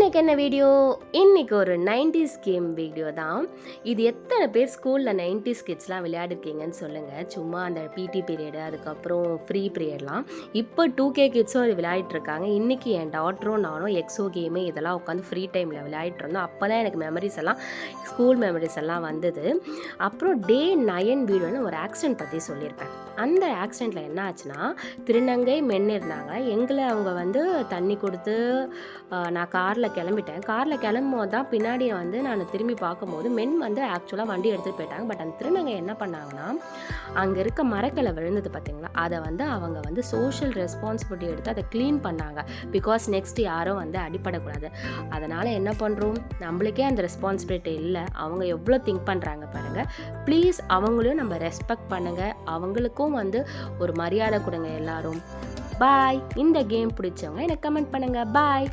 இன்னைக்கு என்ன வீடியோ? இன்னைக்கு ஒரு 90s கேம் வீடியோ தான். இது எத்தனை பேர் ஸ்கூல்ல 90s கிட்ஸ்லாம் விளையாடிருக்கீங்கன்னு சொல்லுங்க. சும்மா அந்த பிடி பீரியடு, அதுக்கப்புறம் ஃப்ரீ பீரியட்லாம். இப்போ 2K கிட்ஸும் அது விளையாடிட்டு இருக்காங்க. இன்னைக்கு என் டாட்டரும் நானும் எக்ஸோ கேமு இதெல்லாம் உட்காந்து ஃப்ரீ டைமில் விளையாடிட்டு இருந்தோம். அப்போ தான் எனக்கு மெமரிஸ் எல்லாம் ஸ்கூல் மெமரிஸ் எல்லாம் வந்தது. அப்புறம் டே 9 வீடியோன்னு ஒரு ஆக்சிடென்ட் பற்றி சொல்லியிருப்பேன். அந்த ஆக்சிடெண்ட்டில் என்ன ஆச்சுன்னா, திருநங்கை மென் இருந்தாங்க. எங்களை அவங்க வந்து தண்ணி கொடுத்து நான் காரில் கிளம்பிட்டேன். காரில் கிளம்பும்போது தான் பின்னாடி வந்து நான் திரும்பி பார்க்கும்போது மென் வந்து ஆக்சுவலாக வண்டி எடுத்துகிட்டு போயிட்டாங்க. பட் அந்த திருநங்கை என்ன பண்ணாங்கன்னா, அங்கே இருக்க மரக்கிளை விழுந்தது பார்த்தீங்களா, அதை வந்து அவங்க வந்து சோஷியல் ரெஸ்பான்சிபிலிட்டி எடுத்து அதை க்ளீன் பண்ணாங்க. பிகாஸ் நெக்ஸ்ட் யாரும் வந்து அடிப்படக்கூடாது. அதனால் என்ன பண்ணுறோம், நம்மளுக்கே அந்த ரெஸ்பான்சிபிலிட்டி இல்லை. அவங்க எவ்வளோ திங்க் பண்ணுறாங்க பாருங்கள். ப்ளீஸ் அவங்களையும் நம்ம ரெஸ்பெக்ட் பண்ணுங்கள். அவங்களுக்கும் வந்து ஒரு மரியாதை கொடுங்க எல்லாரும். பாய். இந்த கேம் பிடிச்சவங்க எனக்கு கமெண்ட் பண்ணுங்கள். பாய்.